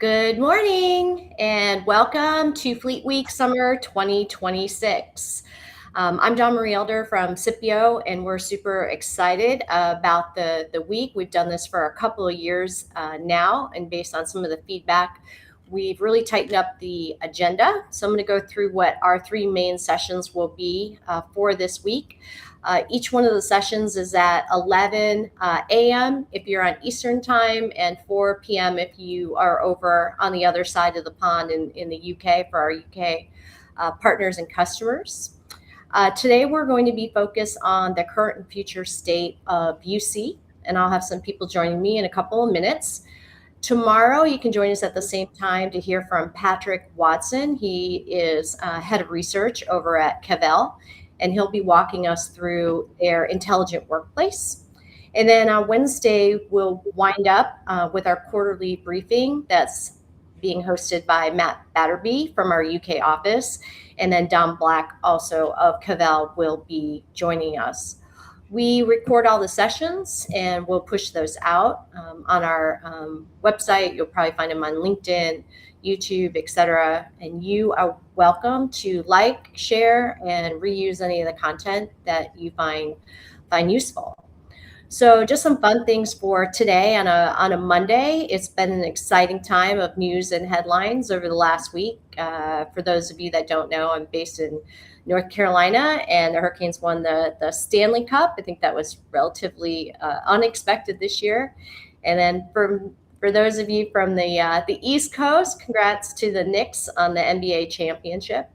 Good morning and welcome to Fleet Week Summer 2026. I'm Dawn Marie Elder from SIPPIO, and we're super excited about the week. We've done this for a couple of years now, and based on some of the feedback, we've really tightened up the agenda. So I'm going to go through what our three main sessions will be for this week. Each one of the sessions is at 11 a.m. if you're on Eastern time, and 4 p.m. if you are over on the other side of the pond in the UK for our UK partners and customers. Today we're going to be focused on the current and future state of UC, and I'll have some people joining me in a couple of minutes. Tomorrow, you can join us at the same time to hear from Patrick Watson. He is head of research over at Cavell, and he'll be walking us through their intelligent workplace. And then on Wednesday, we'll wind up with our quarterly briefing that's being hosted by Matt Batterby from our UK office. And then Dom Black, also of Cavell, will be joining us. We record all the sessions and we'll push those out on our website. You'll probably find them on LinkedIn, YouTube, etc. And you are welcome to like, share, and reuse any of the content that you find useful. So just some fun things for today on a Monday. It's been an exciting time of news and headlines over the last week. For those of you that don't know, I'm based in North Carolina, and the Hurricanes won the Stanley Cup. I think that was relatively unexpected this year. And then for those of you from the East Coast, congrats to the Knicks on the NBA championship.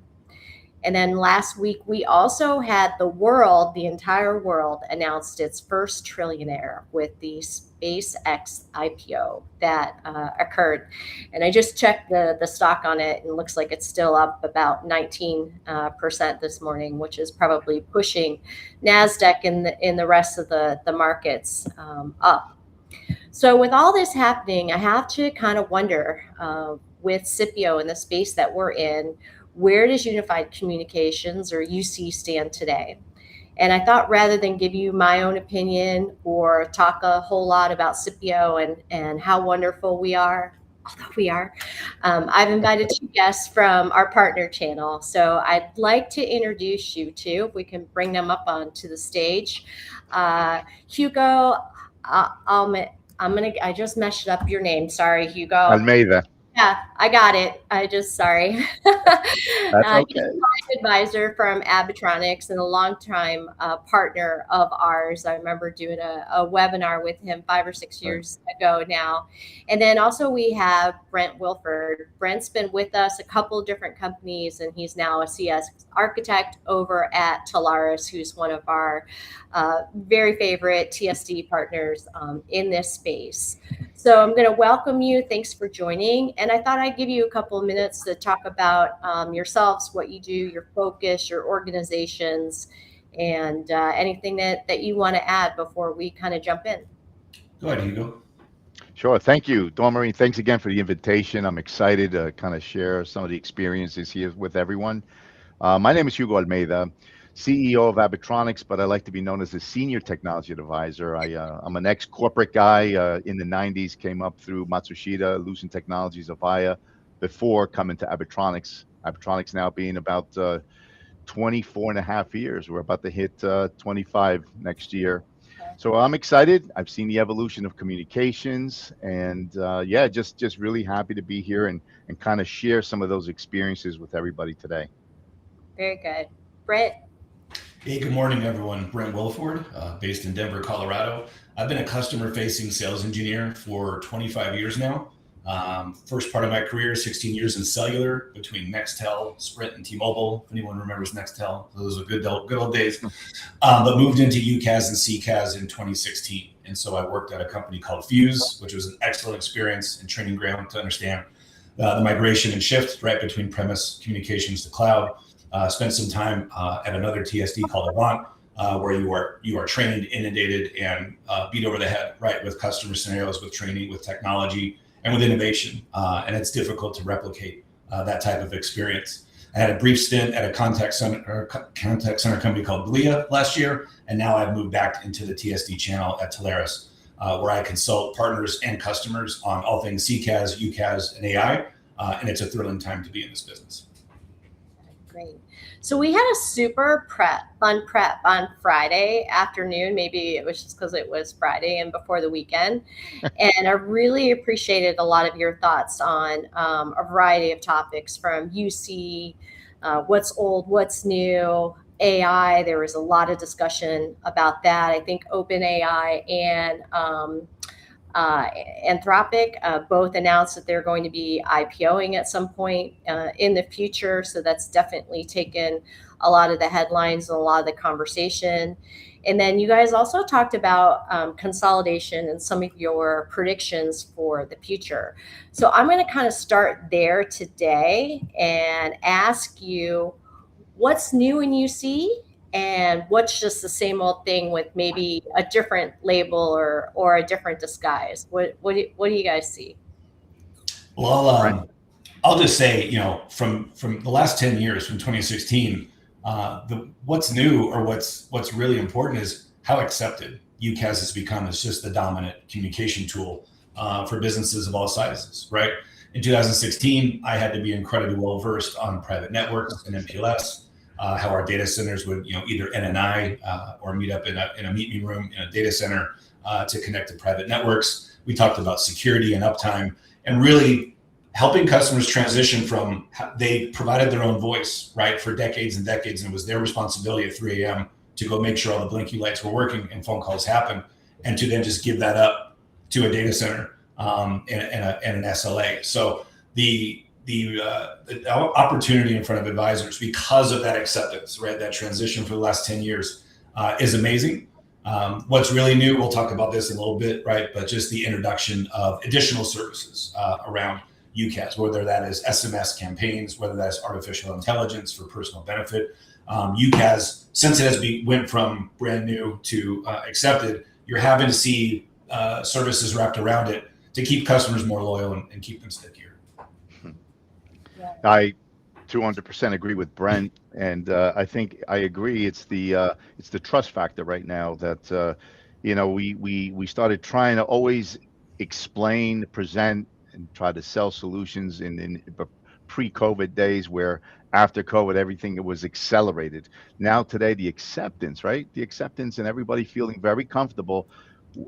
And then last week, we also had the entire world announced its first trillionaire with the SpaceX IPO that occurred. And I just checked the stock on it, and it looks like it's still up about 19% this morning, which is probably pushing NASDAQ in the rest of the markets up. So with all this happening, I have to kind of wonder with SIPPIO and the space that we're in, where does unified communications or UC stand today? And I thought rather than give you my own opinion or talk a whole lot about SIPPIO and how wonderful we are, although we are, I've invited two guests from our partner channel. So I'd like to introduce you to, if we can bring them up onto the stage. Hugo Almeida. I just messed up your name. Sorry, Hugo. Almeida. Yeah, I got it. Sorry. That's okay. He's a client advisor from Abitronix and a longtime partner of ours. I remember doing a webinar with him 5 or 6 years ago now. And then also we have Brent Wilford. Brent's been with us a couple of different companies, and he's now a CS architect over at Telarus, who's one of our very favorite TSD partners in this space. So I'm going to welcome you. Thanks for joining. And I thought I'd give you a couple of minutes to talk about yourselves, what you do, your focus, your organizations, and anything that you want to add before we kind of jump in. Go ahead, Hugo. Sure. Thank you, Dawn Marie. Thanks again for the invitation. I'm excited to kind of share some of the experiences here with everyone. My name is Hugo Almeida, CEO of Abitronix, but I like to be known as a senior technology advisor. I'm an ex-corporate guy in the 90s, came up through Matsushita, Lucent Technologies, Avaya, before coming to Abitronix. Abitronix now being about 24 and a half years. We're about to hit 25 next year. So I'm excited. I've seen the evolution of communications, and yeah, just really happy to be here and kind of share some of those experiences with everybody today. Very good. Brent? Hey, good morning, everyone. Brent Wilford, based in Denver, Colorado. I've been a customer-facing sales engineer for 25 years now. First part of my career, 16 years in cellular between Nextel, Sprint, and T-Mobile. If anyone remembers Nextel, those are good old days. But moved into UCaaS and CCaaS in 2016. And so I worked at a company called Fuse, which was an excellent experience and training ground to understand the migration and shift right between premise communications to cloud. Spent some time at another TSD called Avant, where you are trained, inundated, and beat over the head, right, with customer scenarios, with training, with technology, and with innovation. And it's difficult to replicate that type of experience. I had a brief stint at a contact center company called Blia last year, and now I've moved back into the TSD channel at Telarus. where I consult partners and customers on all things CCaaS, UCaaS, and AI. And it's a thrilling time to be in this business. Great. So we had a super fun prep on Friday afternoon. Maybe it was just because it was Friday and before the weekend. And I really appreciated a lot of your thoughts on a variety of topics from UC, what's old, what's new, AI. There was a lot of discussion about that. I think OpenAI and Anthropic both announced that they're going to be IPOing at some point in the future. So that's definitely taken a lot of the headlines and a lot of the conversation. And then you guys also talked about consolidation and some of your predictions for the future. So I'm going to kind of start there today and ask you what's new in UC and what's just the same old thing with maybe a different label or a different disguise. What do you guys see? Well, I'll just say, from the last 10 years, from 2016, what's new or what's really important is how accepted UCaaS has become as just the dominant communication tool for businesses of all sizes, right? In 2016, I had to be incredibly well versed on private networks and MPLS, how our data centers would, either NNI or meet up in a meeting room in a data center to connect to private networks. We talked about security and uptime and really helping customers transition from they provided their own voice, right, for decades and decades, and it was their responsibility at 3 a.m. to go make sure all the blinky lights were working and phone calls happen, and to then just give that up to a data center and an SLA. So the opportunity in front of advisors because of that acceptance, right, that transition for the last 10 years is amazing. What's really new, we'll talk about this in a little bit, right, but just the introduction of additional services around UCaaS, whether that is SMS campaigns, whether that's artificial intelligence for personal benefit. UCaaS, since it went from brand new to accepted, you're having to see services wrapped around it to keep customers more loyal and keep them stickier. I 200% agree with Brent, and I think I agree. It's the trust factor right now that we started trying to always explain, present, and try to sell solutions in pre-COVID days, where after COVID everything was accelerated. Now today the acceptance, right? The acceptance and everybody feeling very comfortable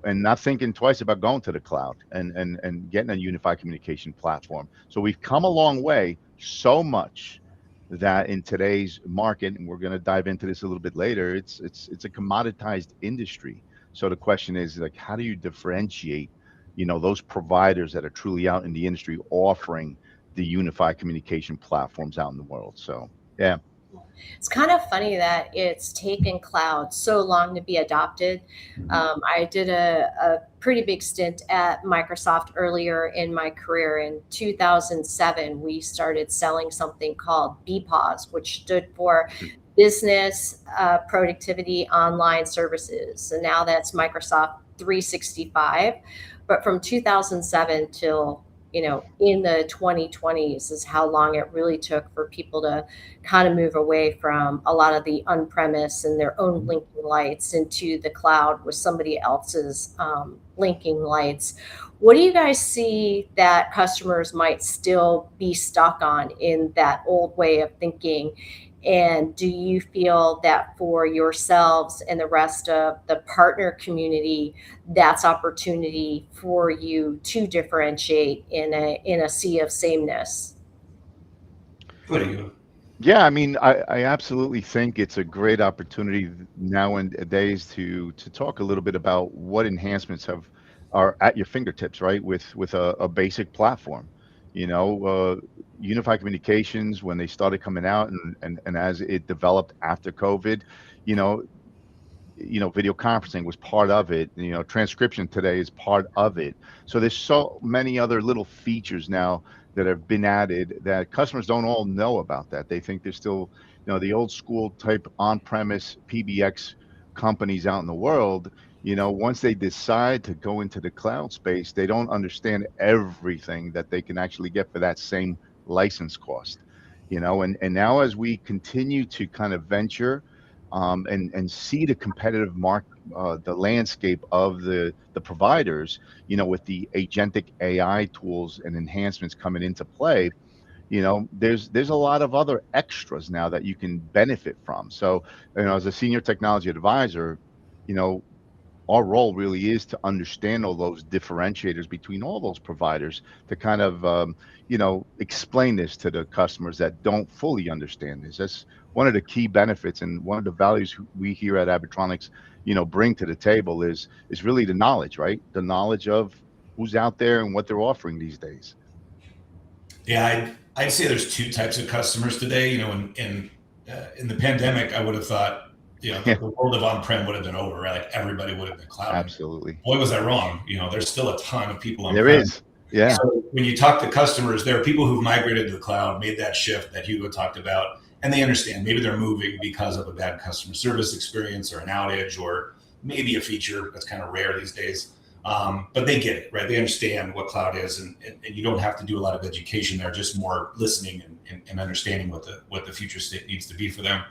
and not thinking twice about going to the cloud and getting a unified communication platform. So we've come a long way, so much that in today's market, and we're going to dive into this a little bit later, it's a commoditized industry. So the question is, like, how do you differentiate those providers that are truly out in the industry offering the unified communication platforms out in the world? So yeah, it's kind of funny that it's taken cloud so long to be adopted. I did a pretty big stint at Microsoft earlier in my career. In 2007, we started selling something called BPOS, which stood for Business Productivity Online Services. And now that's Microsoft 365. But from 2007 till in the 2020s is how long it really took for people to kind of move away from a lot of the on-premise and their own linking lights into the cloud with somebody else's linking lights. What do you guys see that customers might still be stuck on in that old way of thinking? And do you feel that for yourselves and the rest of the partner community, that's opportunity for you to differentiate in a sea of sameness? What do you? Yeah, I mean, I absolutely think it's a great opportunity nowadays to talk a little bit about what enhancements are at your fingertips, right? With a basic platform. Unified communications, when they started coming out and as it developed after COVID, video conferencing was part of it. Transcription today is part of it. So there's so many other little features now that have been added that customers don't all know about that. They think there's still, the old school type on-premise PBX companies out in the world. Once they decide to go into the cloud space, they don't understand everything that they can actually get for that same license cost. And now as we continue to kind of venture and see the competitive the landscape of the providers, with the agentic AI tools and enhancements coming into play. There's a lot of other extras now that you can benefit from. So, as a senior technology advisor, you know, our role really is to understand all those differentiators between all those providers to kind of explain this to the customers that don't fully understand this. That's one of the key benefits, and one of the values we here at Abitronix bring to the table is really the knowledge, right? The knowledge of who's out there and what they're offering these days. Yeah, I'd say there's two types of customers today. In the pandemic, I would have thought, the world of on-prem would have been over, right? Like everybody would have been cloud. Absolutely. Boy, was I wrong. There's still a ton of people on-prem. There is. Yeah. So when you talk to customers, there are people who've migrated to the cloud, made that shift that Hugo talked about, and they understand. Maybe they're moving because of a bad customer service experience or an outage or maybe a feature that's kind of rare these days. But they get it, right? They understand what cloud is, and you don't have to do a lot of education there, just more listening and understanding what the future state needs to be for them.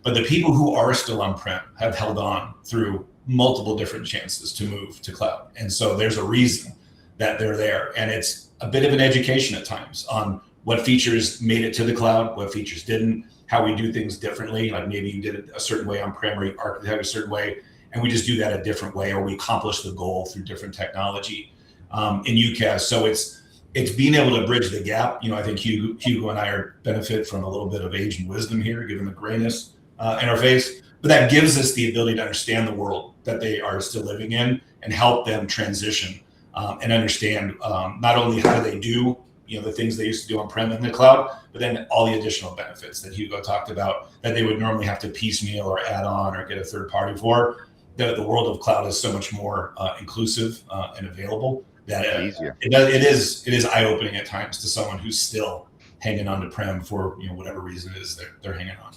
But the people who are still on-prem have held on through multiple different chances to move to cloud. And so there's a reason that they're there. And it's a bit of an education at times on what features made it to the cloud, what features didn't, how we do things differently. Like maybe you did it a certain way on-prem, or you architect a certain way, and we just do that a different way, or we accomplish the goal through different technology in UCaaS. So it's being able to bridge the gap. I think Hugo and I benefit from a little bit of age and wisdom here, given the grayness in our face. But that gives us the ability to understand the world that they are still living in and help them transition and understand not only how do they do the things they used to do on-prem in the cloud, but then all the additional benefits that Hugo talked about that they would normally have to piecemeal or add on or get a third party for. The world of cloud is so much more inclusive and available that it is eye-opening at times to someone who's still hanging on to prem for whatever reason it is they're hanging on.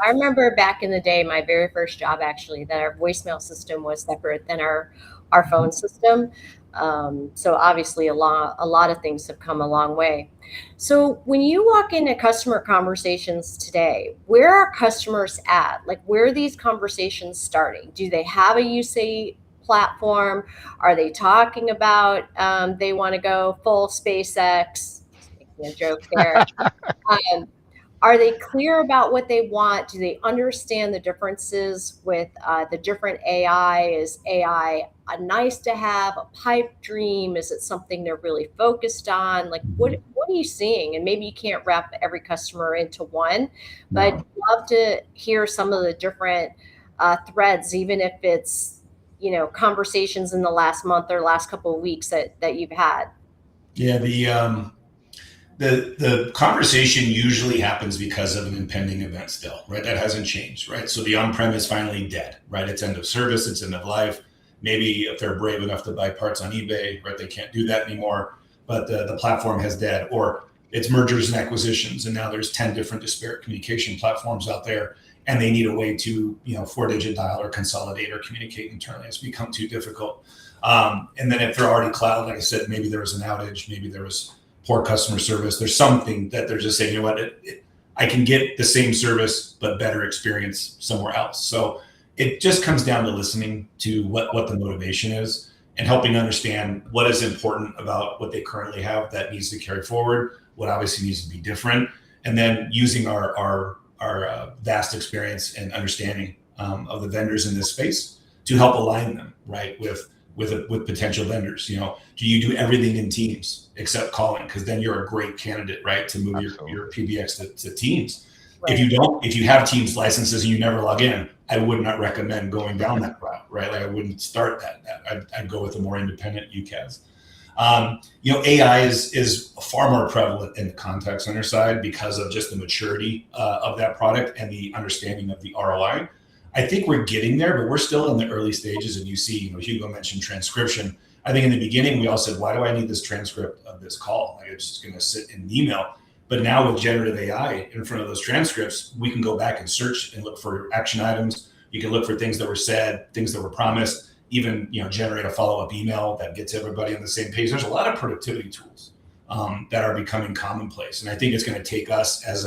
I remember back in the day, my very first job, actually, that our voicemail system was separate than our phone system. So obviously a lot of things have come a long way. So when you walk into customer conversations today, where are customers at? Like, where are these conversations starting? Do they have a UC platform? Are they talking about they want to go full SpaceX? Making a joke there. Are they clear about what they want? Do they understand the differences with the different AI? Is AI a nice to have, a pipe dream? Is it something they're really focused on? Like, what are you seeing? And maybe you can't wrap every customer into one, but I'd love to hear some of the different threads, even if it's, conversations in the last month or last couple of weeks that you've had. Yeah, the conversation usually happens because of an impending event still, right? That hasn't changed, right? So the on-prem is finally dead, right? It's end of service, it's end of life. Maybe if they're brave enough to buy parts on eBay, right, they can't do that anymore, but the platform has dead. Or it's mergers and acquisitions, and now there's 10 different disparate communication platforms out there, and they need a way to, 4-digit dial or consolidate or communicate internally. It's become too difficult. And then if they're already cloud, like I said, maybe there was an outage, maybe there was poor customer service. There's something that they're just saying, I can get the same service, but better experience somewhere else. So it just comes down to listening to what the motivation is and helping understand what is important about what they currently have that needs to carry forward, what obviously needs to be different, and then using our vast experience and understanding of the vendors in this space to help align them, right, with potential vendors. Do you do everything in Teams except calling? Because then you're a great candidate, right, to move your PBX to Teams. Right. If you have Teams licenses and you never log in, I would not recommend going down that route, right? Like I wouldn't start that. I'd go with a more independent UCaaS. AI is far more prevalent in the contact center side because of just the maturity of that product and the understanding of the ROI. I think we're getting there, but we're still in the early stages. And you see, Hugo mentioned transcription. I think in the beginning, we all said, why do I need this transcript of this call? Like, it's just going to sit in an email. But now with generative AI in front of those transcripts, we can go back and search and look for action items. You can look for things that were said, things that were promised, even generate a follow-up email that gets everybody on the same page. There's a lot of productivity tools that are becoming commonplace. And I think it's going to take us as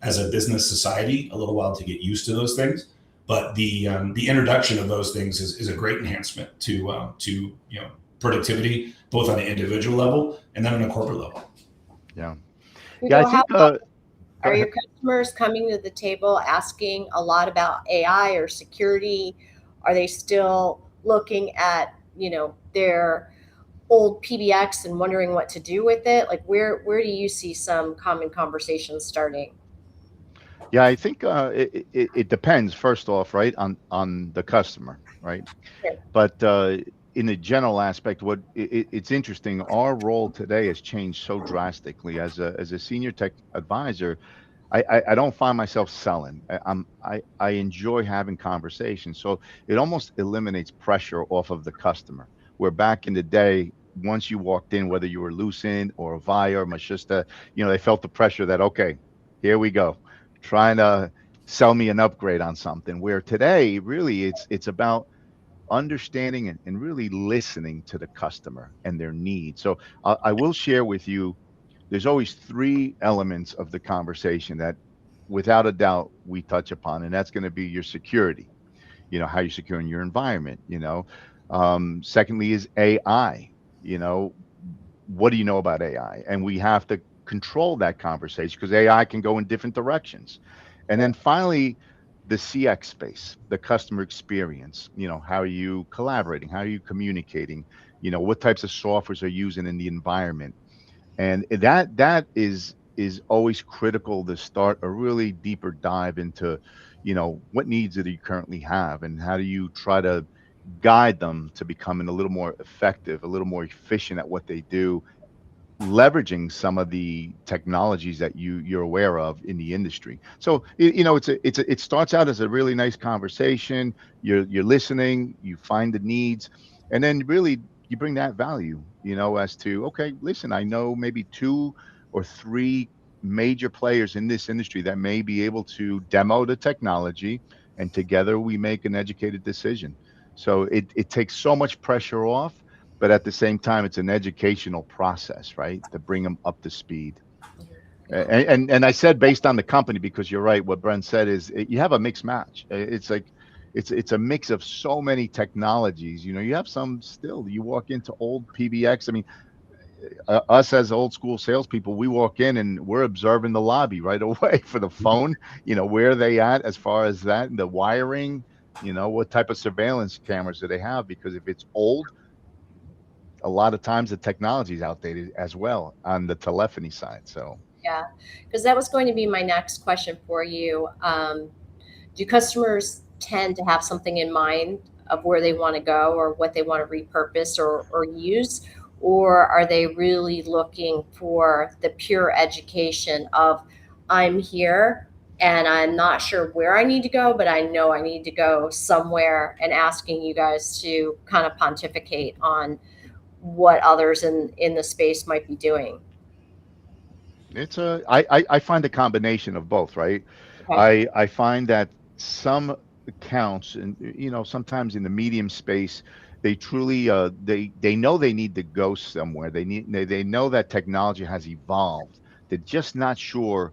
as a business society a little while to get used to those things. But the introduction of those things is a great enhancement to productivity, both on an individual level and then on a corporate level. Yeah. Hugo, Yeah, I think. Are your customers coming to the table asking a lot about AI or security? Are they still looking at, their old PBX and wondering what to do with it? Like where do you see some common conversations starting? Yeah, I think it depends. First off, right, on the customer, right? Okay. But in the general aspect, it's interesting. Our role today has changed so drastically. As a senior tech advisor, I don't find myself selling. I enjoy having conversations. So it almost eliminates pressure off of the customer. Where back in the day, once you walked in, whether you were Lucent or Avaya or Machista, they felt the pressure that, okay, here we go, trying to sell me an upgrade on something. Where today, really, it's about understanding and really listening to the customer and their needs. So I will share with you, there's always three elements of the conversation that without a doubt we touch upon, and that's going to be your security, how you're securing your environment. Secondly is AI. What do you know about AI? And we have to control that conversation because AI can go in different directions. And then finally, the CX space, the customer experience. How are you collaborating? How are you communicating? What types of softwares are you using in the environment? And that is always critical to start a really deeper dive into, what needs that you currently have and how do you try to guide them to becoming a little more effective, a little more efficient at what they do, leveraging some of the technologies that you're aware of in the industry. So it starts out as a really nice conversation. You're listening, you find the needs, and then really you bring that value, as to, okay, listen, I know maybe 2 or 3 major players in this industry that may be able to demo the technology, and together we make an educated decision. So it takes so much pressure off, but at the same time, it's an educational process, right, to bring them up to speed. And I said based on the company, because you're right. What Brent said is you have a mixed match. It's like it's a mix of so many technologies. You have some still. You walk into old PBX. I mean, us as old school salespeople, we walk in and we're observing the lobby right away for the phone. Where are they at as far as that, the wiring. What type of surveillance cameras do they have? Because if it's old, a lot of times the technology is outdated as well on the telephony side. So Yeah, because that was going to be my next question for you. Do customers tend to have something in mind of where they want to go or what they want to repurpose or use? Or are they really looking for the pure education of, I'm here and I'm not sure where I need to go, but I know I need to go somewhere, and asking you guys to kind of pontificate on what others in the space might be doing? I find a combination of both, right? Okay. I find that some accounts, and sometimes in the medium space, they truly they know they need to go somewhere. They know that technology has evolved. They're just not sure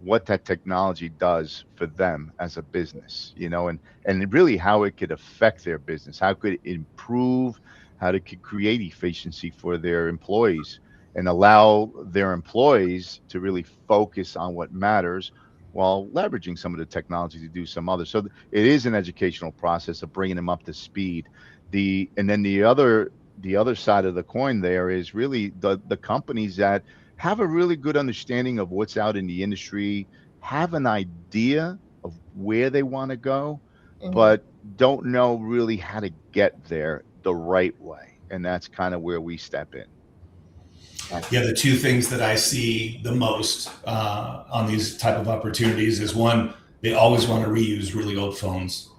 what that technology does for them as a business, and really how it could affect their business, how could it improve, how it could create efficiency for their employees and allow their employees to really focus on what matters while leveraging some of the technology to do some other. So it is an educational process of bringing them up to speed. And then the other side of the coin there is really the companies that have a really good understanding of what's out in the industry, have an idea of where they want to go, Mhm. but don't know really how to get there the right way. And that's kind of where we step in. Yeah, the two things that I see the most on these type of opportunities is, one, they always want to reuse really old phones,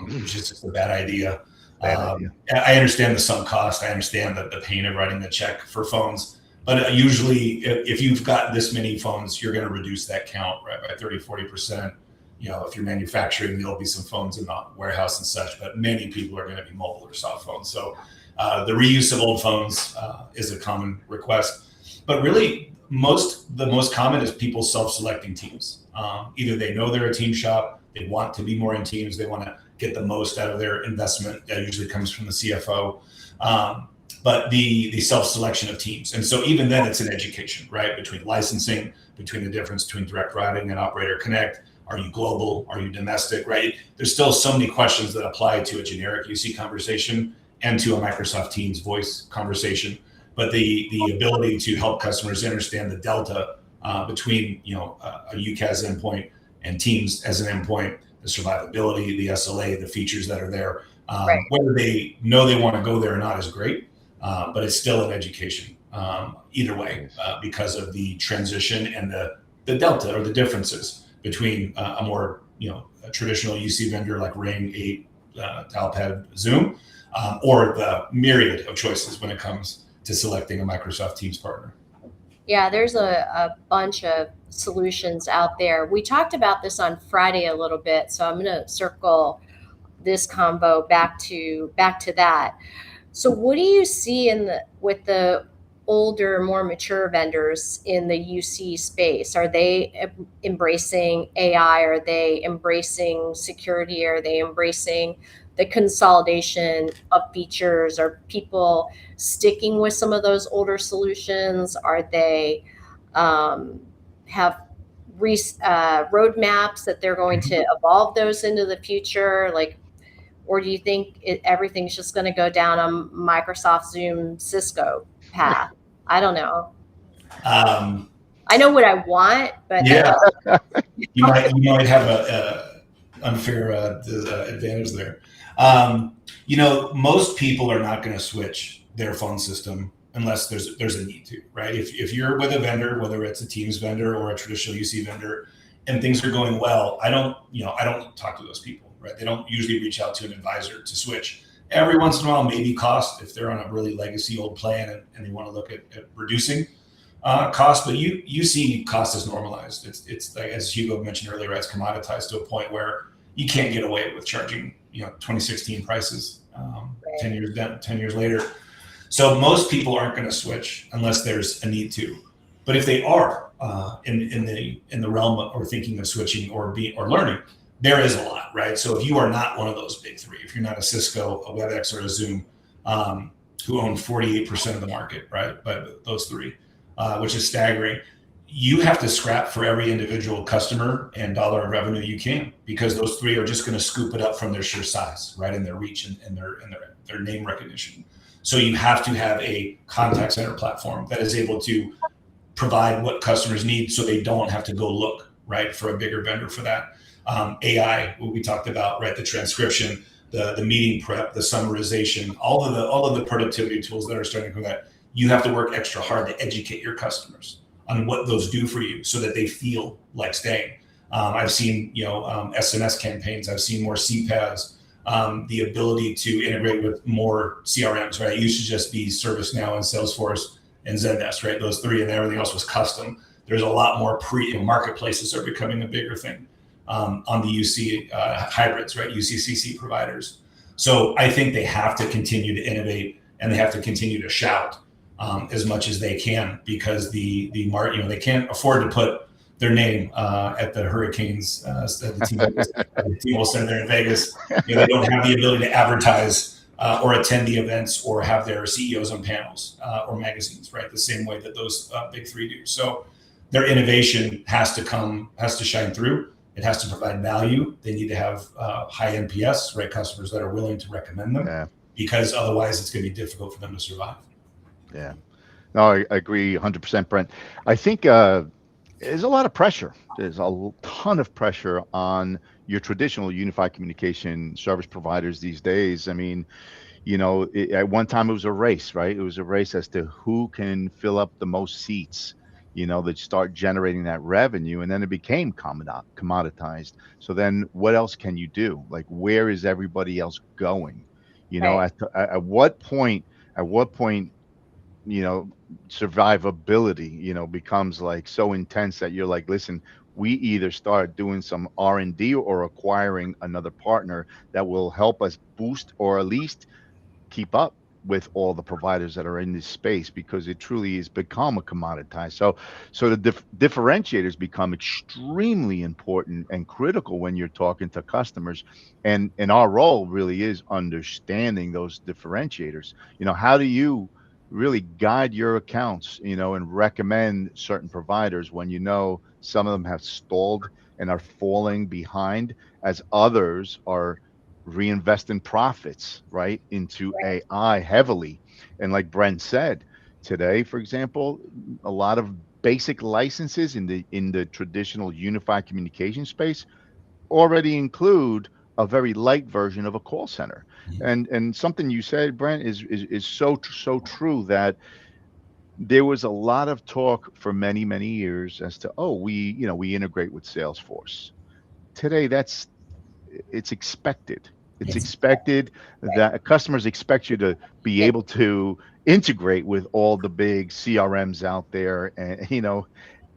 which is just a bad idea. Bad idea. I understand the sunk cost. I understand the pain of writing the check for phones. But usually, if you've got this many phones, you're going to reduce that count, right, by 30, 40%. If you're manufacturing, there'll be some phones in the warehouse and such, but many people are going to be mobile or soft phones. So the reuse of old phones is a common request. But really, the most common is people self-selecting teams. Either they know they're a team shop, they want to be more in teams, they want to get the most out of their investment. That usually comes from the CFO. But the self-selection of teams. And so even then it's an education, right? Between licensing, between the difference between direct routing and operator connect. Are you global? Are you domestic, right? There's still so many questions that apply to a generic UC conversation and to a Microsoft Teams voice conversation. But the ability to help customers understand the delta between a UCaaS endpoint and Teams as an endpoint, the survivability, the SLA, the features that are there, Right. whether they know they want to go there or not is great. But it's still an education either way because of the transition and the delta or the differences between a more a traditional UC vendor like Ring, 8, Dialpad, Zoom, or the myriad of choices when it comes to selecting a Microsoft Teams partner. Yeah, there's a bunch of solutions out there. We talked about this on Friday a little bit, so I'm going to circle this combo back to that. So what do you see with the older, more mature vendors in the UC space? Are they embracing AI? Are they embracing security? Are they embracing the consolidation of features? Are people sticking with some of those older solutions? Are they have roadmaps that they're going to evolve those into the future? Or do you think everything's just going to go down a Microsoft, Zoom, Cisco path? I don't know. I know what I want, but yeah, you might have a unfair advantage there. Most people are not going to switch their phone system unless there's a need to, right? If you're with a vendor, whether it's a Teams vendor or a traditional UC vendor, and things are going well, I don't talk to those people. Right? They don't usually reach out to an advisor to switch. Every once in a while, maybe cost, if they're on a really legacy old plan and they want to look at reducing cost, but you see cost is normalized. It's like, as Hugo mentioned earlier, it's commoditized to a point where you can't get away with charging 2016 prices 10 years later. So most people aren't going to switch unless there's a need to. But if they are in the realm or thinking of switching or learning, there is a lot, right? So if you are not one of those big three, if you're not a Cisco, a WebEx, or a Zoom, who own 48% of the market, right? But those three, which is staggering, you have to scrap for every individual customer and dollar of revenue you can, because those three are just going to scoop it up from their sheer size, right? And their reach and their name recognition. So you have to have a contact center platform that is able to provide what customers need, so they don't have to go look, right, for a bigger vendor for that. AI, what we talked about, right? The transcription, the meeting prep, the summarization, all of the productivity tools that are starting to come out. You have to work extra hard to educate your customers on what those do for you, so that they feel like staying. I've seen SMS campaigns. I've seen more CPaaS. The ability to integrate with more CRMs, right? It used to just be ServiceNow and Salesforce and Zendesk, right? Those three, and everything else was custom. There's a lot more marketplaces are becoming a bigger thing. On the UC hybrids, right? UCCC providers. So I think they have to continue to innovate, and they have to continue to shout as much as they can, because the market, they can't afford to put their name at the Hurricanes. The T-Mobile Center there in Vegas. They don't have the ability to advertise or attend the events or have their CEOs on panels or magazines, right? The same way that those big three do. So their innovation has to shine through. It has to provide value. They need to have high NPS, right? Customers that are willing to recommend them, because otherwise it's going to be difficult for them to survive. Yeah, no, I agree 100%, Brent. I think there's a lot of pressure. There's a ton of pressure on your traditional unified communication service providers these days. I mean, at one time it was a race, right? It was a race as to who can fill up the most seats, that start generating that revenue, and then it became commoditized. So then what else can you do? Like, where is everybody else going? Right. At what point, survivability, becomes like so intense that you're like, listen, we either start doing some R&D or acquiring another partner that will help us boost or at least keep up with all the providers that are in this space, because it truly has become a commoditized. So the differentiators become extremely important and critical when you're talking to customers, and our role really is understanding those differentiators. How do you really guide your accounts, and recommend certain providers when some of them have stalled and are falling behind, as others are reinvesting profits right into Right. AI heavily. And like Brent said, today, for example, a lot of basic licenses in the traditional unified communication space already include a very light version of a call center. Mhm. And something you said, Brent, is so true, that there was a lot of talk for many years as to, oh, we integrate with Salesforce. Today, it's expected. It's Mhm. expected Right. that customers expect you to be It, able to integrate with all the big CRMs out there, and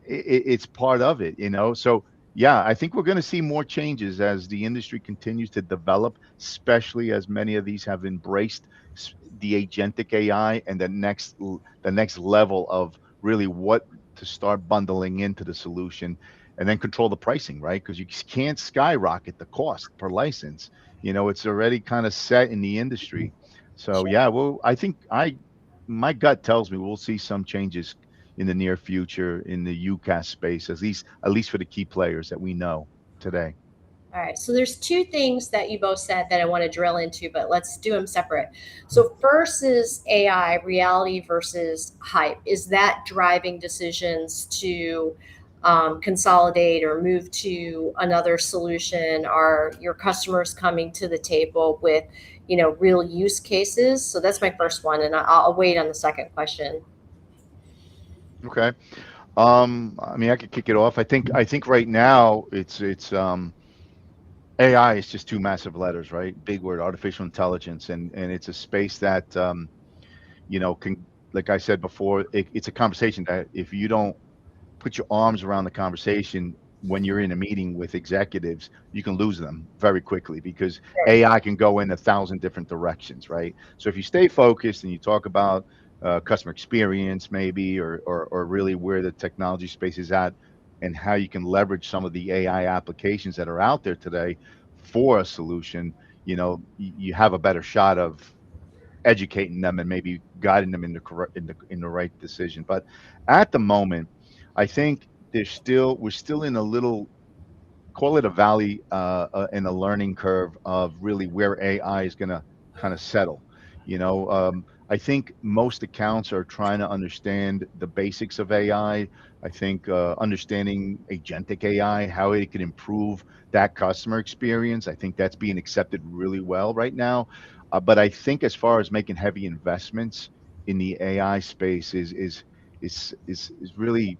it's part of it. So yeah, I think we're going to see more changes as the industry continues to develop, especially as many of these have embraced the agentic AI, and the next level of really what to start bundling into the solution, and then control the pricing, right? Because you can't skyrocket the cost per license. It's already kind of set in the industry. So sure. yeah, well, I think my gut tells me we'll see some changes in the near future in the UCaaS space, at least for the key players that we know today. All right. So there's two things that you both said that I want to drill into, but let's do them separate. So first is AI, reality versus hype. Is that driving decisions to consolidate or move to another solution? Are your customers coming to the table with, real use cases? So that's my first one, and I'll wait on the second question. Okay. I mean, I could kick it off. I think right now it's AI is just two massive letters, right? Big word, artificial intelligence, and it's a space that can, like I said before, it's a conversation that if you don't put your arms around the conversation when you're in a meeting with executives, you can lose them very quickly, because Sure. AI can go in 1,000 different directions, right? So if you stay focused and you talk about customer experience, maybe, or really where the technology space is at, and how you can leverage some of the AI applications that are out there today for a solution, you have a better shot of educating them and maybe guiding them in the correct in the right decision. But at the moment, I think we're still in a little, call it a valley, in a learning curve of really where AI is going to kind of settle. I think most accounts are trying to understand the basics of AI. I think understanding agentic AI, how it can improve that customer experience. I think that's being accepted really well right now. But I think as far as making heavy investments in the AI space is really,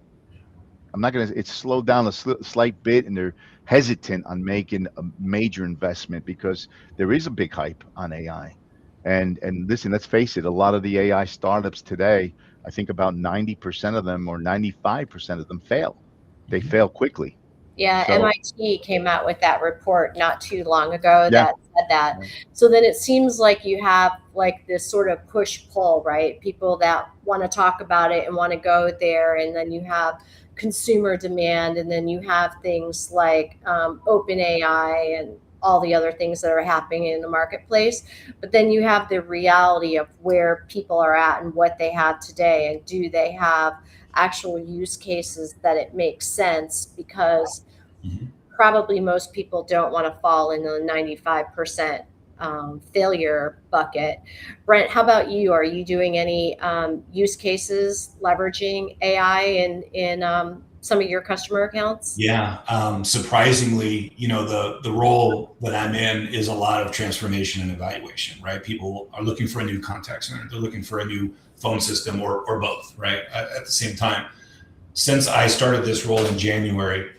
I'm not gonna. It's slowed down a slight bit, and they're hesitant on making a major investment because there is a big hype on AI. And listen, let's face it, a lot of the AI startups today, I think about 90% of them or 95% of them fail. They Mhm. fail quickly. Yeah, So MIT came out with that report not too long ago yeah, that said that. yeah. So then it seems like you have like this sort of push pull, right? People that want to talk about it and want to go there, and then you have consumer demand, and then you have things like open AI and all the other things that are happening in the marketplace. But then you have the reality of where people are at and what they have today, and do they have actual use cases that it makes sense, because Mhm. probably most people don't want to fall in the 95% failure bucket. Brent, how about you? Are you doing any use cases leveraging AI in some of your customer accounts? Yeah, surprisingly, the role that I'm in is a lot of transformation and evaluation, right? People are looking for a new contact center, they're looking for a new phone system, or both, right? At the same time, since I started this role in January,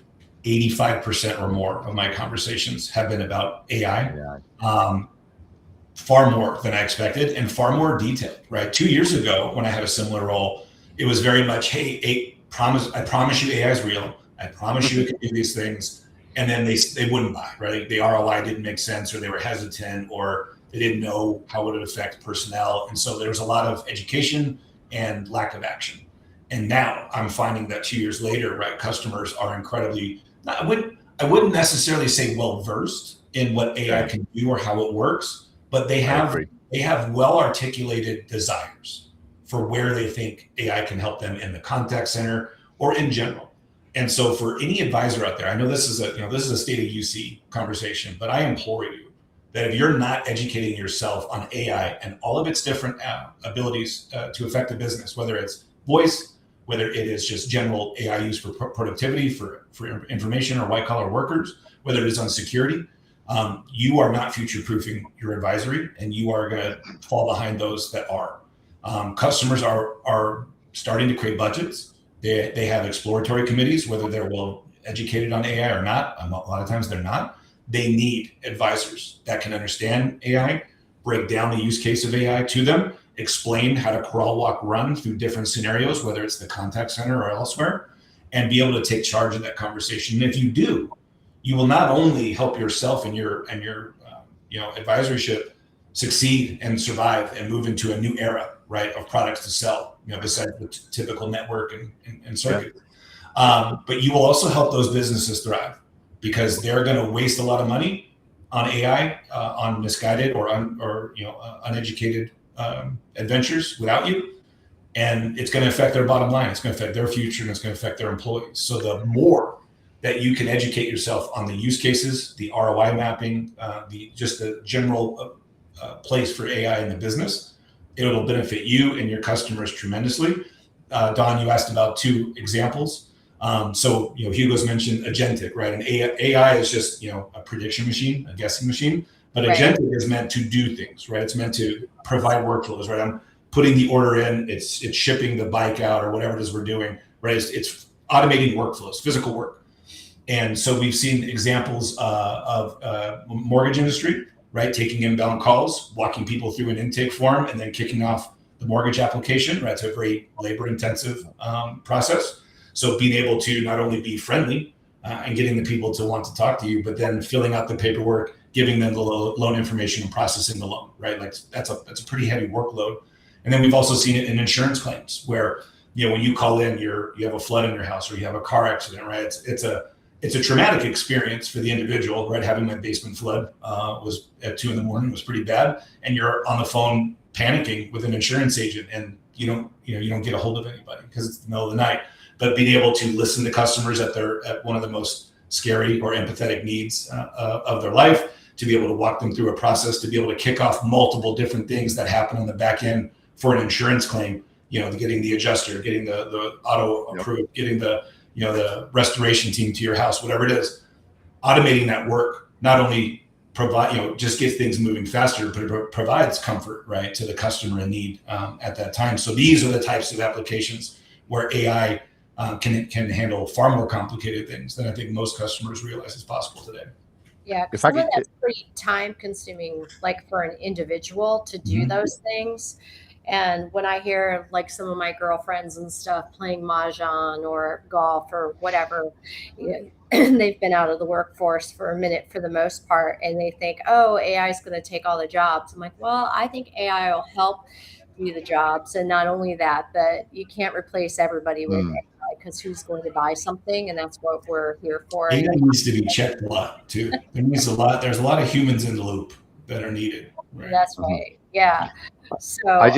85% or more of my conversations have been about AI. Yeah. Um, Far more than I expected and far more detailed, right? 2 years ago, when I had a similar role, it was very much, hey, I promise you AI is real. I promise you it can do these things. And then they wouldn't buy, right? The ROI didn't make sense, or they were hesitant, or They didn't know how it would affect personnel. And so there was a lot of education and lack of action. And now I'm finding that 2 years later, right, customers are incredibly, I wouldn't necessarily say well-versed in what AI can do or how it works, but they have well-articulated desires for where they think AI can help them in the contact center or in general. And so for any advisor out there, I know this is a state of UC conversation, but I implore you that if you're not educating yourself on AI and all of its different abilities to affect the business, whether it's voice, whether it is just general AI use for productivity, for information or white collar workers, whether it is on security, you are not future-proofing your advisory, and you are going to fall behind those that are. Customers are starting to create budgets. They have exploratory committees, whether they're well educated on AI or not. A lot of times they're not. They need advisors that can understand AI, break down the use case of AI to them, explain how to crawl, walk, run through different scenarios, whether it's the contact center or elsewhere, and be able to take charge of that conversation. And if you do, you will not only help yourself and your advisoryship succeed and survive and move into a new era, right, of products to sell, besides the typical network and circuit. But you will also help those businesses thrive, because they're going to waste a lot of money on AI, on misguided or uneducated adventures without you, and it's going to affect their bottom line. It's going to affect their future, and it's going to affect their employees. So the more that you can educate yourself on the use cases, the ROI mapping, the general place for AI in the business, it'll benefit you and your customers tremendously. Don, you asked about 2 examples. So Hugo's mentioned agentic, right? And AI is just a prediction machine, a guessing machine. But agentic is meant to do things, right? It's meant to provide workflows, right? I'm putting the order in, it's shipping the bike out or whatever it is we're doing, right? It's automating workflows, physical work. And so we've seen examples of mortgage industry, right? Taking inbound calls, walking people through an intake form, and then kicking off the mortgage application, right? It's a very labor-intensive process. So being able to not only be friendly and getting the people to want to talk to you, but then filling out the paperwork, giving them the loan information and processing the loan, right? Like that's a pretty heavy workload. And then we've also seen it in insurance claims, where when you call in, you have a flood in your house or you have a car accident, right? It's a traumatic experience for the individual, right? Having my basement flood was at 2 a.m. was pretty bad, and you're on the phone panicking with an insurance agent, and you don't get a hold of anybody because it's the middle of the night. But being able to listen to customers at one of the most scary or empathetic needs of their life, to be able to walk them through a process, to be able to kick off multiple different things that happen on the back end for an insurance claim, getting the adjuster, getting the auto approved, getting the restoration team to your house, whatever it is, automating that work not only just gets things moving faster, but it provides comfort, right, to the customer in need at that time. So these are the types of applications where AI can handle far more complicated things than I think most customers realize is possible today. Yeah, because some of that's pretty time consuming, like for an individual to do those things. And when I hear like some of my girlfriends and stuff playing mahjong or golf or whatever, they've been out of the workforce for a minute for the most part, and they think, oh, AI is going to take all the jobs. I'm like, well, I think AI will help do the jobs. And not only that, but you can't replace everybody with AI, because who's going to buy something? And that's what we're here for. AI needs to be checked a lot too. There's a lot of humans in the loop that are needed. Right? That's right. Yeah. So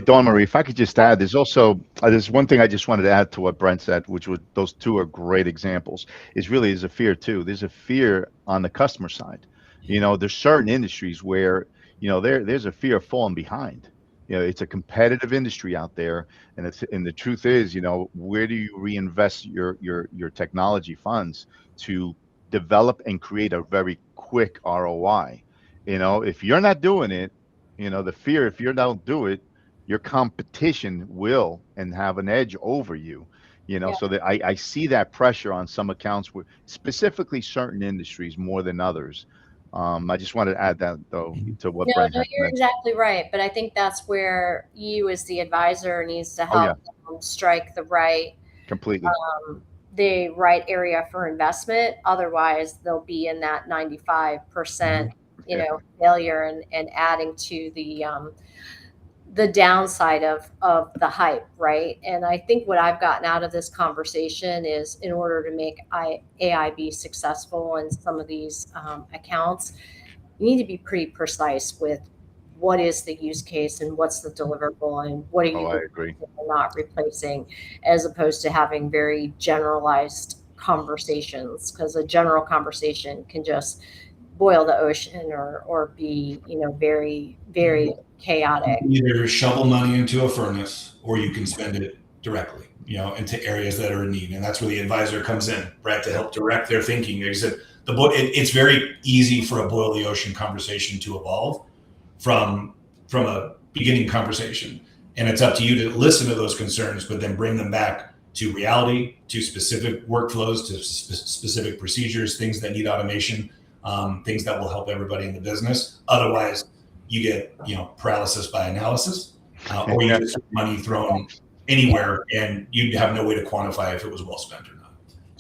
Dawn Marie, if I could just add, there's one thing I just wanted to add to what Brent said, which was those 2 are great examples. Is a fear too. There's a fear on the customer side. There's certain industries where there's a fear of falling behind. It's a competitive industry out there, and the truth is, where do you reinvest your technology funds to develop and create a very quick ROI? If you're not doing it, the fear, if you don't do it, your competition will and have an edge over you. So that I see that pressure on some accounts, specifically certain industries more than others. I just wanted to add that though to what Brent had you're mentioned. exactly right. But I think that's where you as the advisor needs to help them strike the right area for investment. Otherwise they'll be in that 95% failure and adding to the downside of the hype, right? And I think what I've gotten out of this conversation is, in order to make AI be successful in some of these accounts, you need to be pretty precise with what is the use case and what's the deliverable and what are you I agree. not replacing, as opposed to having very generalized conversations, because a general conversation can just boil the ocean or be very, very chaotic. Either shovel money into a furnace, or you can spend it directly, into areas that are in need. And that's where the advisor comes in, right, to help direct their thinking. Like I said, it's very easy for a boil the ocean conversation to evolve from a beginning conversation. And it's up to you to listen to those concerns, but then bring them back to reality, to specific workflows, to specific procedures, things that need automation, things that will help everybody in the business. Otherwise, you get paralysis by analysis, or you just get money thrown anywhere, and you'd have no way to quantify if it was well spent or not.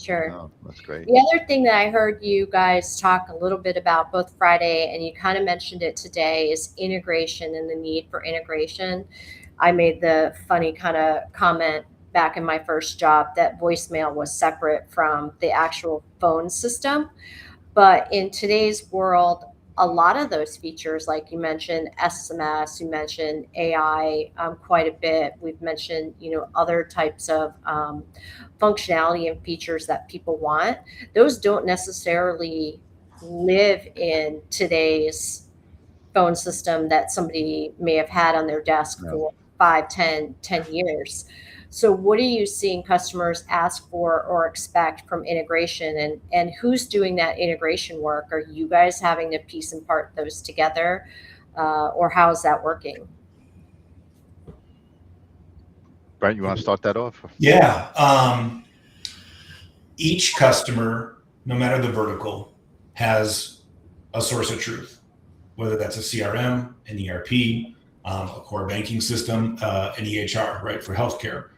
Sure. Oh, that's great. The other thing that I heard you guys talk a little bit about both Friday, and you kind of mentioned it today, is integration and the need for integration. I made the funny kind of comment back in my first job that voicemail was separate from the actual phone system. But in today's world, a lot of those features, like you mentioned SMS, you mentioned AI quite a bit. We've mentioned, other types of functionality and features that people want. Those don't necessarily live in today's phone system that somebody may have had on their desk for 5, 10 years. So what are you seeing customers ask for or expect from integration, and who's doing that integration work? Are you guys having to piece and part those together, or how is that working? Brent, you want to start that off? Yeah. Each customer, no matter the vertical, has a source of truth, whether that's a CRM, an ERP, a core banking system, an EHR, right, for healthcare.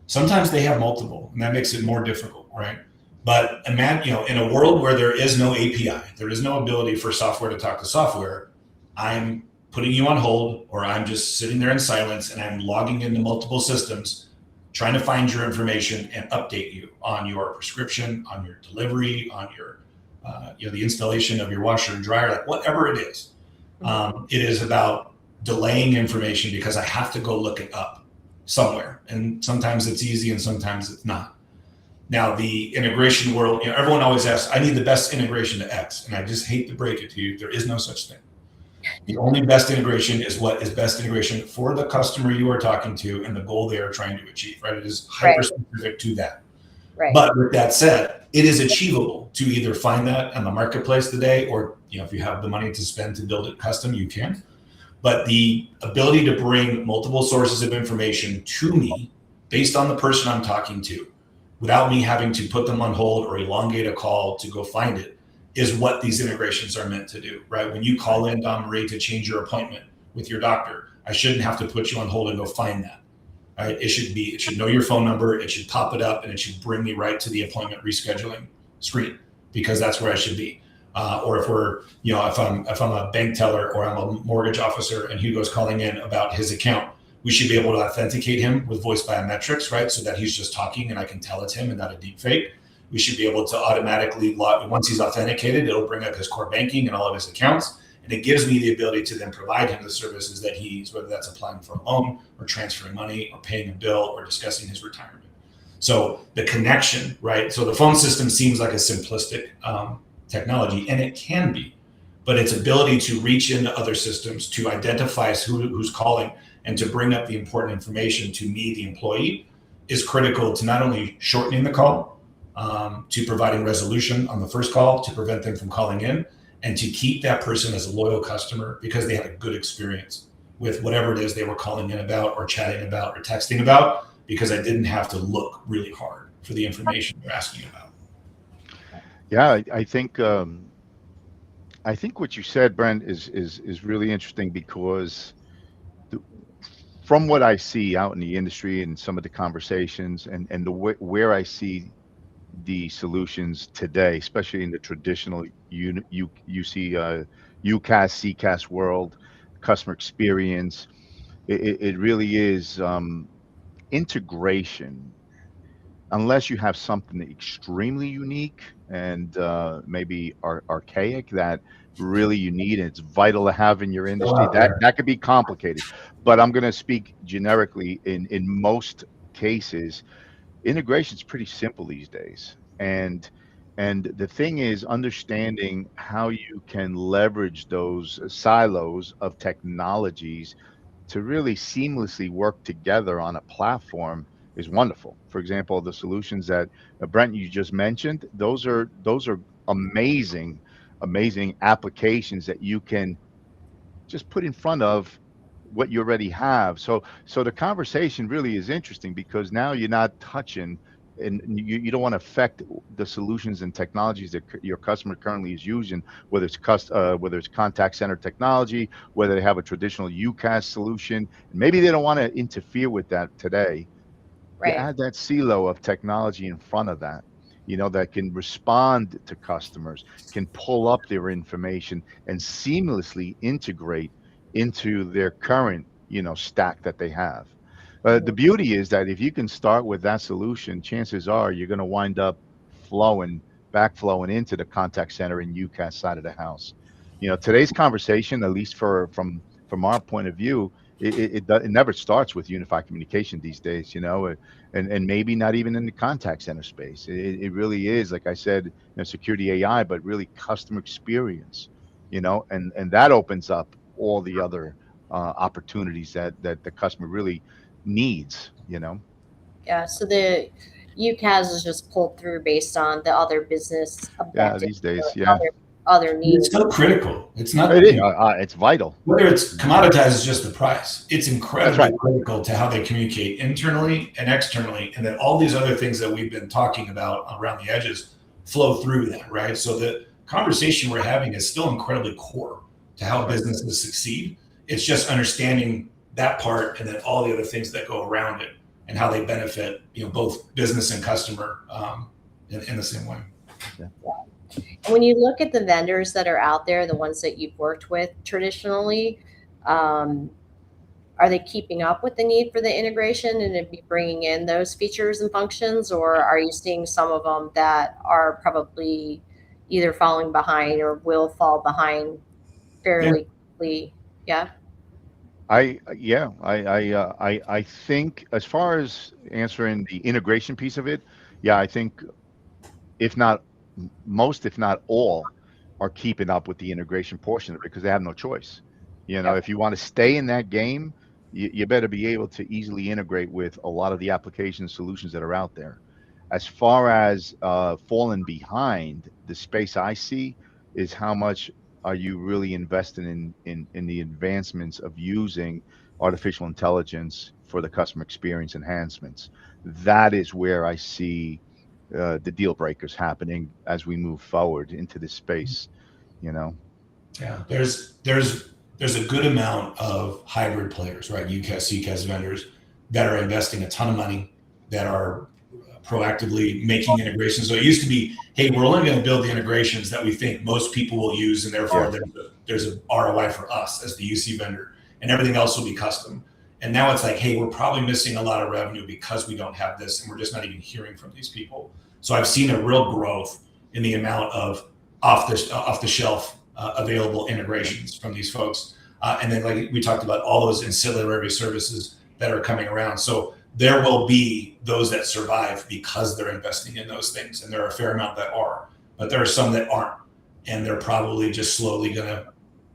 Sometimes they have multiple, and that makes it more difficult, right? But imagine, in a world where there is no API, there is no ability for software to talk to software, I'm putting you on hold, or I'm just sitting there in silence, and I'm logging into multiple systems, trying to find your information and update you on your prescription, on your delivery, on your, the installation of your washer and dryer, like whatever it is. It is about delaying information because I have to go look it up somewhere. And sometimes it's easy and sometimes it's not. Now, the integration world, everyone always asks, I need the best integration to X. And I just hate to break it to you, there is no such thing. The only best integration is what is best integration for the customer you are talking to and the goal they are trying to achieve, right? It is hyper-specific to that. Right. But with that said, it is achievable to either find that on the marketplace today, or if you have the money to spend to build it custom, you can. But the ability to bring multiple sources of information to me based on the person I'm talking to, without me having to put them on hold or elongate a call to go find it, is what these integrations are meant to do, right? When you call in, Don Marie, to change your appointment with your doctor, I shouldn't have to put you on hold and go find that. Right? It should know your phone number, it should pop it up, and it should bring me right to the appointment rescheduling screen, because that's where I should be. Or if we're, if I'm a bank teller or I'm a mortgage officer and Hugo's calling in about his account, we should be able to authenticate him with voice biometrics, right? So that he's just talking and I can tell it's him and not a deep fake. We should be able to automatically log, once he's authenticated, it'll bring up his core banking and all of his accounts. And it gives me the ability to then provide him the services that he's, whether that's applying for a loan or transferring money or paying a bill or discussing his retirement. So the connection, right? So the phone system seems like a simplistic technology, and it can be, but its ability to reach into other systems, to identify who's calling, and to bring up the important information to me, the employee, is critical to not only shortening the call, to providing resolution on the first call, to prevent them from calling in, and to keep that person as a loyal customer because they had a good experience with whatever it is they were calling in about or chatting about or texting about, because I didn't have to look really hard for the information they're asking about. Yeah, I think what you said, Brent, is really interesting, because from what I see out in the industry and some of the conversations and where I see the solutions today, especially in the traditional UC UCaaS, CCaaS world, customer experience. It really is integration. Unless you have something extremely unique and maybe archaic that really you need and it's vital to have in your Still industry, out there. that could be complicated. But I'm going to speak generically. In most cases, integration is pretty simple these days. And the thing is understanding how you can leverage those silos of technologies to really seamlessly work together on a platform is wonderful. For example, the solutions that Brent you just mentioned, those are amazing, amazing applications that you can just put in front of what you already have. So the conversation really is interesting because now you're not touching and you don't want to affect the solutions and technologies that your customer currently is using, whether it's whether it's contact center technology, whether they have a traditional UCaaS solution, and maybe they don't want to interfere with that today. You Right. add that silo of technology in front of that, that can respond to customers, can pull up their information and seamlessly integrate into their current, stack that they have. The Mhm. beauty is that if you can start with that solution, chances are you're going to wind up backflowing into the contact center and UCAS side of the house. Today's conversation, at least from our point of view, it never starts with unified communication these days, and maybe not even in the contact center space. It really is, like I said, security AI, but really customer experience, and that opens up all the other opportunities that the customer really needs. Yeah. So the UCAS is just pulled through based on the other business Yeah, objectives these days, or yeah, other It's needs. still critical. It's not, it is. It's vital. whether it's commoditized is just the price. It's That's incredibly right. critical to how they communicate internally and externally, and then all these other things that we've been talking about around the edges flow through that, right? So the conversation we're having is still incredibly core to how That's right. businesses succeed. It's just understanding that part and then all the other things that go around it and how they benefit, both business and customer in the same way. Yeah. When you look at the vendors that are out there, the ones that you've worked with traditionally, um, are they keeping up with the need for the integration and be bringing in those features and functions, or are you seeing some of them that are probably either falling behind or will fall behind Yeah. fairly quickly? Yeah. I think as far as answering the integration piece of it, yeah, I think if not most, if not all, are keeping up with the integration portion of it because they have no choice. Yep. If you want to stay in that game, you better be able to easily integrate with a lot of the application solutions that are out there. As far as falling behind, the space I see is how much are you really investing in the advancements of using artificial intelligence for the customer experience enhancements. That is where I see the deal breakers happening as we move forward into this space. You know, Yeah, there's a good amount of hybrid players, right? UCaaS, CCaaS vendors that are investing a ton of money, that are proactively making integrations. So it used to be, hey, we're only going to build the integrations that we think most people will use, and therefore yeah, there's a ROI for us as the UC vendor, and everything else will be custom. And now it's like, hey, we're probably missing a lot of revenue because we don't have this, and we're just not even hearing from these people. So I've seen a real growth in the amount of off the shelf available integrations from these folks. And then, like we talked about, all those ancillary services that are coming around. So there will be those that survive because they're investing in those things, and there are a fair amount that are, but there are some that aren't, and they're probably just slowly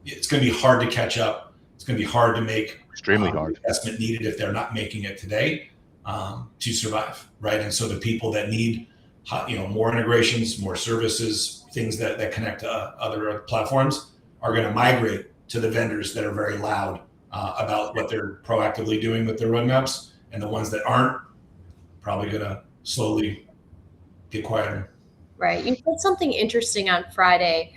it's going to be hard to catch up. It's going to be hard to make extremely the hard. investment needed if they're not making it today to survive, right? And so the people that need more integrations, more services, things that connect to other platforms are going to migrate to the vendors that are very loud about what they're proactively doing with their roadmaps, and the ones that aren't probably going to slowly get quieter. Right. You said something interesting on Friday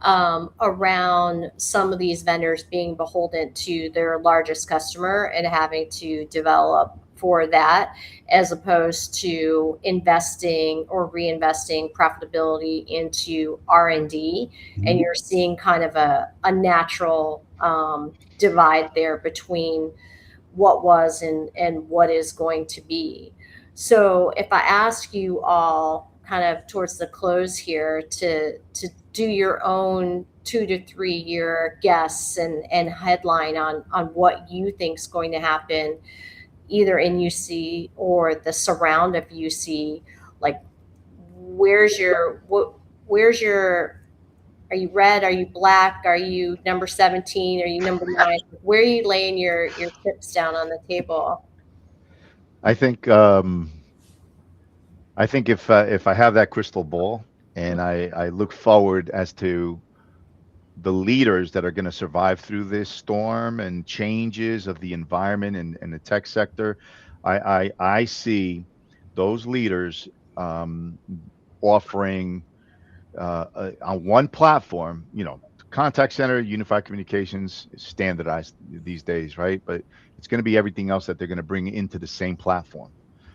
around some of these vendors being beholden to their largest customer and having to develop for that, as opposed to investing or reinvesting profitability into R&D. And you're seeing kind of a natural divide there between what was and what is going to be. So if I ask you all kind of towards the close here to do your own 2 to 3 year guess and headline on what you think is going to happen either in UC or the surround of UC, like where's your are you red? Are you black? Are you number 17? Are you number 9? Where are you laying your chips down on the table? I think if I have that crystal ball and I look forward as to the leaders that are going to survive through this storm and changes of the environment and the tech sector, I see those leaders offering on one platform, contact center, unified communications is standardized these days, right? But it's going to be everything else that they're going to bring into the same platform.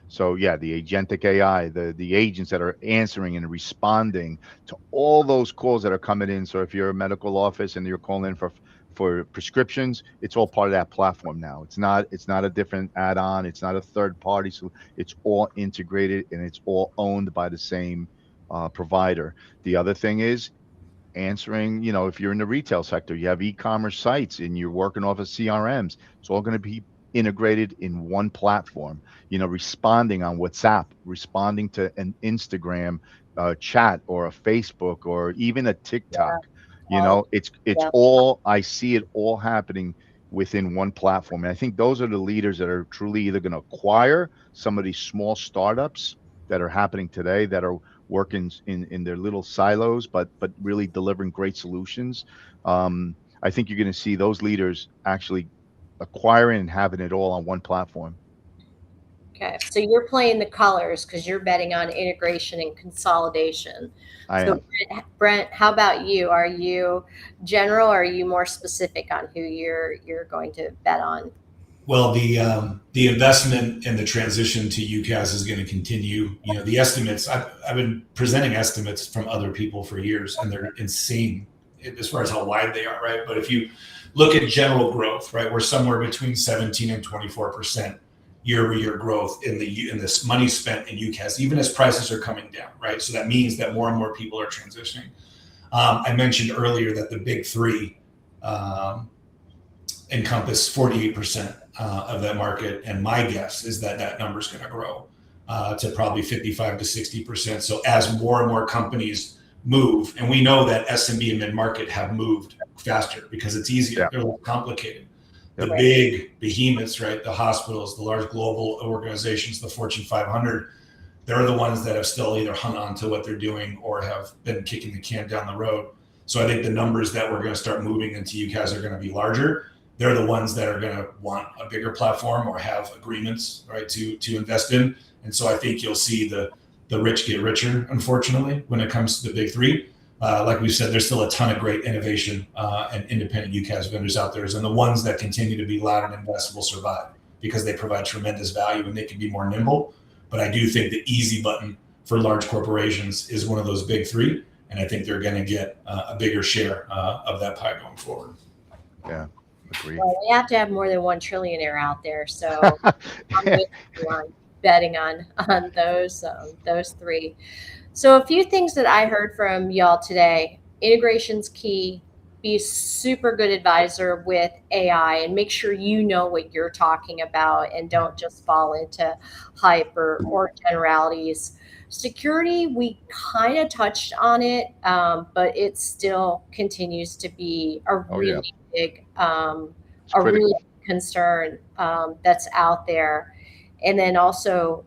So yeah, the agentic AI, the agents that are answering and responding to all those calls that are coming in. So if you're a medical office and you're calling in for prescriptions, it's all part of that platform now. It's not a different add-on. It's not a third party. So it's all integrated and it's all owned by the same provider. The other thing is answering, if you're in the retail sector, you have e-commerce sites and you're working off of CRMs, it's all going to be integrated in one platform, responding on WhatsApp, responding to an Instagram chat or a Facebook or even a TikTok. It's all, I see it all happening within one platform. And I think those are the leaders that are truly either going to acquire some of these small startups that are happening today that are working in their little silos, but really delivering great solutions. I think you're going to see those leaders actually acquiring and having it all on one platform. Okay, so you're playing the colors because you're betting on integration and consolidation. I am. Brent, how about you? Are you general or are you more specific on who you're going to bet on? Well, the investment and the transition to UCaaS is going to continue. The estimates, I've been presenting estimates from other people for years, and they're insane as far as how wide they are, right? But if you look at general growth, right, we're somewhere between 17 and 24% year-over-year growth in this money spent in UCaaS, even as prices are coming down, right? So that means that more and more people are transitioning. I mentioned earlier that the big three encompass 48% of that market, and my guess is that number is going to grow to probably 55 to 60%. So as more and more companies move, and we know that SMB and mid-market have moved faster because it's easier, they're less complicated. The big behemoths, right, the hospitals, the large global organizations, the Fortune 500, they're the ones that have still either hung on to what they're doing or have been kicking the can down the road. So I think the numbers that we're going to start moving into UCaaS are going to be larger. They're the ones that are going to want a bigger platform or have agreements, right, to invest in. And so I think you'll see the rich get richer, unfortunately, when it comes to the big three. Like we said, there's still a ton of great innovation and independent UCaaS vendors out there. And the ones that continue to be loud and invest will survive because they provide tremendous value and they can be more nimble. But I do think the easy button for large corporations is one of those big three. And I think they're going to get a bigger share of that pie going forward. Yeah. Well, we have to have more than one trillionaire out there, so I'm with you on betting on those three. So a few things that I heard from y'all today: integration's key. Be a super good advisor with AI and make sure you know what you're talking about and don't just fall into hype or generalities. Security, we kind of touched on it, but it still continues to be a really big, a really big concern that's out there. And then also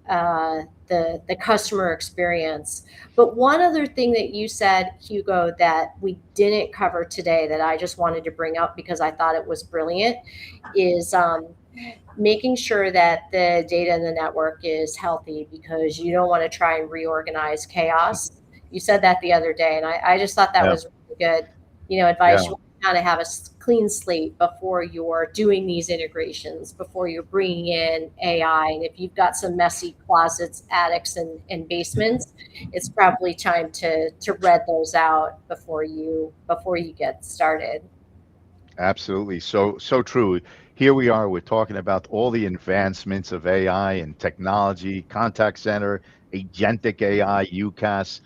the customer experience. But one other thing that you said, Hugo, that we didn't cover today that I just wanted to bring up because I thought it was brilliant is making sure that the data in the network is healthy, because you don't want to try and reorganize chaos. You said that the other day, and I just thought that was really good, advice. You want to kind of have a clean slate before you're doing these integrations, before you're bringing in AI. And if you've got some messy closets, attics, and basements, it's probably time to red those out before you get started. Absolutely. So true. Here we are, we're talking about all the advancements of AI and technology, contact center, agentic AI, UCaaS,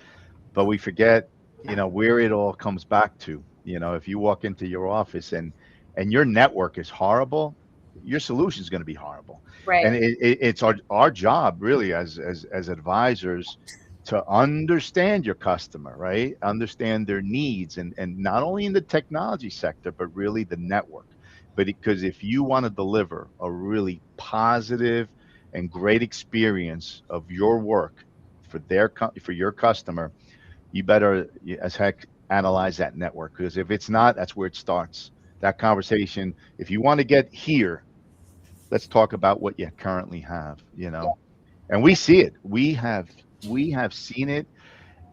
but we forget, where it all comes back to. If you walk into your office and your network is horrible, your solution is going to be horrible. And Right. it's our job really as advisors to understand your customer, right? Understand their needs, and not only in the technology sector, but really the network. But because if you want to deliver a really positive and great experience of your work for for your customer, you better as heck analyze that network, because if it's not, that's where it starts. That conversation. If you want to get here, let's talk about what you currently have. And we see it. We have seen it.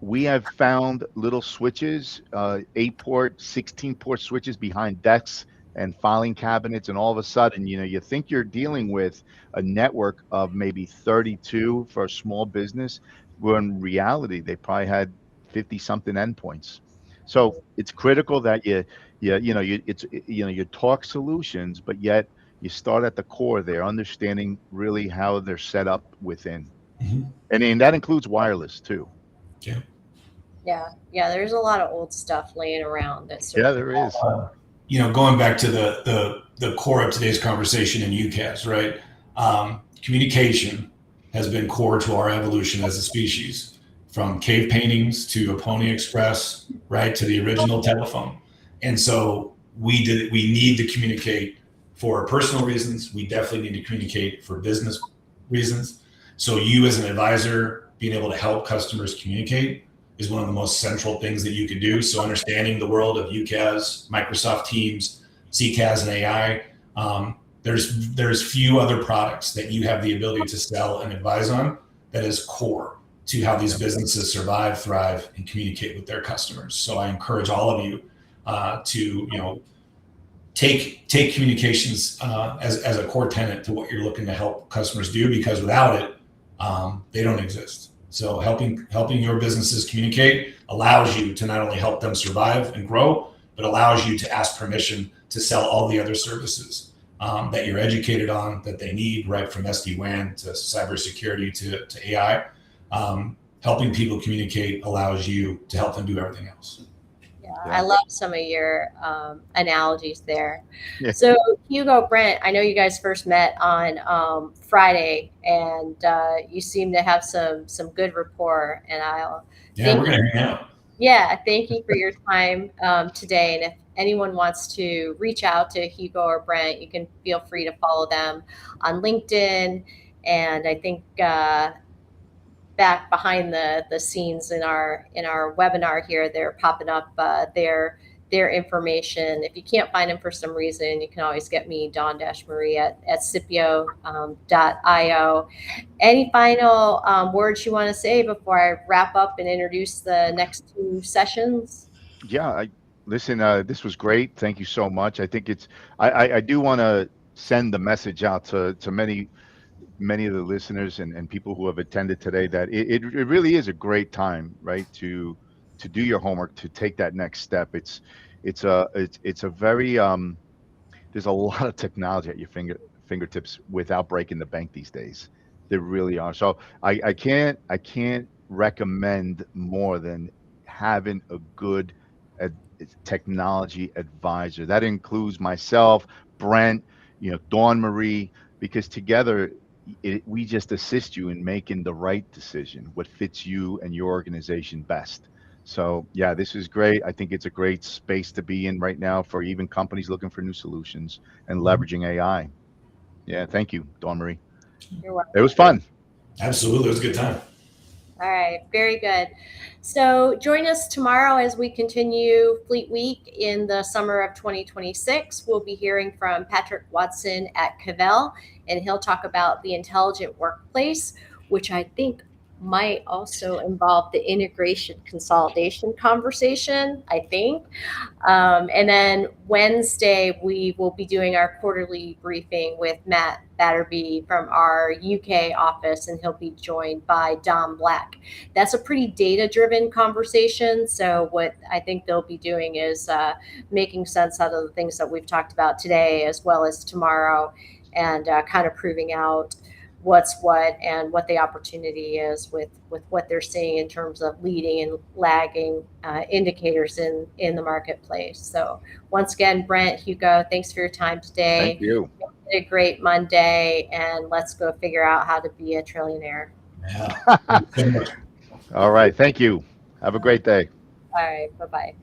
We have found little switches, 8-port, 16-port switches behind desks and filing cabinets, and all of a sudden, you think you're dealing with a network of maybe 32 for a small business, when in reality they probably had 50 something endpoints. So it's critical that you talk solutions, but yet you start at the core there, understanding really how they're set up within, and that includes wireless too. Yeah. Yeah, there's a lot of old stuff laying around that Yeah, certainly. there is. Going back to the core of today's conversation in UCaaS, right? Communication has been core to our evolution as a species, from cave paintings to a Pony Express, right, to the original telephone. And so we need to communicate for personal reasons. We definitely need to communicate for business reasons. So you as an advisor being able to help customers communicate is one of the most central things that you could do. So understanding the world of UCaaS, Microsoft Teams, CCaaS, and AI, there's few other products that you have the ability to sell and advise on that is core to how these businesses survive, thrive, and communicate with their customers. So I encourage all of you to take communications as a core tenet to what you're looking to help customers do, because without it, they don't exist. So helping your businesses communicate allows you to not only help them survive and grow, but allows you to ask permission to sell all the other services that you're educated on, that they need, right from SD-WAN to cybersecurity to AI. Helping people communicate allows you to help them do everything else. Yeah, I love some of your analogies there. Yeah. So Hugo, Brent, I know you guys first met on Friday, and you seem to have some good rapport. And we're gonna hang out. Yeah, thank you for your time today. And if anyone wants to reach out to Hugo or Brent, you can feel free to follow them on LinkedIn. And I think back behind the scenes in our webinar here, they're popping up their information. If you can't find them for some reason, you can always get me, Dawn-Marie at SIPPIO.io. Any final words you want to say before I wrap up and introduce the next two sessions? Yeah, listen, this was great. Thank you so much. I think I do want to send the message out to many of the listeners and people who have attended today, that it really is a great time, right, to do your homework, to take that next step. It's a very there's a lot of technology at your fingertips without breaking the bank these days. There really are. So I can't recommend more than having a good technology advisor. That includes myself, Brent, Dawn-Marie, because together we just assist you in making the right decision, what fits you and your organization best. So yeah, this is great. I think it's a great space to be in right now for even companies looking for new solutions and leveraging AI. Yeah, thank you, Dawn-Marie. You're welcome. It was fun. Absolutely, it was a good time. All right, very good. So join us tomorrow as we continue Fleet Week in the summer of 2026. We'll be hearing from Patrick Watson at Cavell, and he'll talk about the intelligent workplace, which I think might also involve the integration consolidation conversation, I think. And then Wednesday, we will be doing our quarterly briefing with Matt Batterby from our UK office, and he'll be joined by Dom Black. That's a pretty data-driven conversation. So what I think they'll be doing is making sense out of the things that we've talked about today, as well as tomorrow, and kind of proving out what's what and what the opportunity is with what they're seeing in terms of leading and lagging indicators in the marketplace. So once again, Brent, Hugo, thanks for your time today. Thank you. A great Monday, and let's go figure out how to be a trillionaire. Yeah. All right. Thank you. Have a great day. All right. Bye-bye.